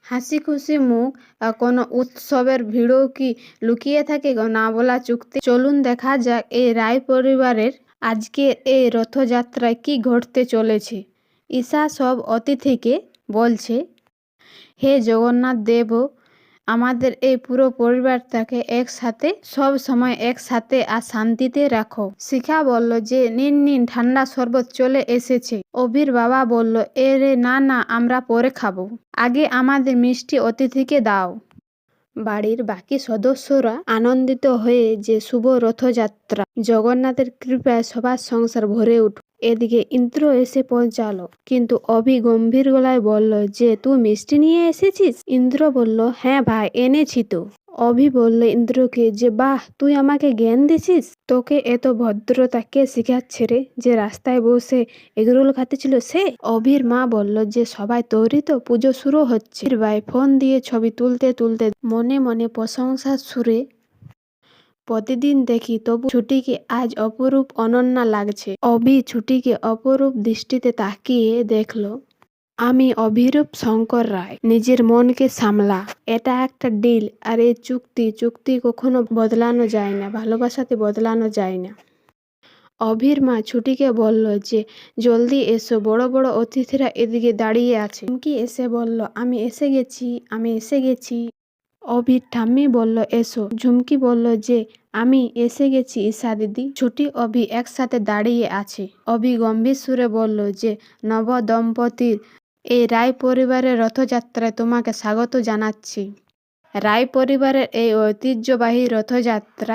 হাসি খুশি মুখ কোনো উৎসবের ভিড়ও কি লুকিয়ে থাকে না বলা চুক্তি? চলুন দেখা যাক এই রায় পরিবারের আজকে এই রথযাত্রায় কি ঘটতে চলেছে। ঈশা সব অতিথিকে বলছে, হে জগন্নাথ দেব, আমাদের এই পুরো পরিবারটাকে একসাথে সব সময় একসাথে আর শান্তিতে রাখো। শিখা বলল যে নিন নিন, ঠান্ডা শরবত চলে এসেছে। অভির বাবা বলল, এ রে না না, আমরা পরে খাবো, আগে আমাদের মিষ্টি অতিথিকে দাও। বাড়ির বাকি সদস্যরা আনন্দিত হয়ে যে শুভ রথযাত্রা, জগন্নাথের কৃপায় সবার সংসার ভরে উঠল। এদিকে ইন্দ্র এসে পৌঁছালো, কিন্তু অভি গম্ভীর গলায় বলল যে তুই মিষ্টি নিয়ে এসেছিস? ইন্দ্র বলল, হ্যাঁ ভাই, এনেছি তো। অভি বলল ইন্দ্রকে যে বাহ, তুই আমাকে জ্ঞান দিছিস। তোকে এত ভদ্রতা কে শিখাচ্ছে রে? যে রাস্তায় বসে এগরোল খাচ্ছিল সে? অভির মা বলল যে সবাই তৈরি তো, পুজো শুরু হচ্ছে। ভাই ফোন দিয়ে ছবি তুলতে তুলতে মনে মনে প্রশংসার সুরে, প্রতিদিন দেখি তবু ছুটিকে আজ অপরূপ অনন্যা লাগছে। অভি ছুটিকে অপরূপ দৃষ্টিতে তাকিয়ে দেখল, আমি অভিরূপ শঙ্কর রায়। নিজের মনকে সামলা, এটা একটা ডিল, আর এই চুক্তি কখনো বদলানো যায় না, ভালোবাসাতে বদলানো যায় না। অভির মা ছুটিকে বলল যে জলদি এসো, বড় বড় অতিথিরা এদিকে দাঁড়িয়ে আছে। ঝুমকি এসে বলল, আমি এসে গেছি। অভির ঠাম্মি বলল, এসো। ঝুমকি বলল যে আমি এসে গেছি ঈশা দিদি। ছুটি অভি একসাথে দাঁড়িয়ে আছে। অভি গম্ভীর সুরে বলল যে নব দম্পতির এই রায় পরিবারের রথযাত্রায় তোমাকে স্বাগত জানাচ্ছি। রায় পরিবারের এই ঐতিহ্যবাহী রথযাত্রায়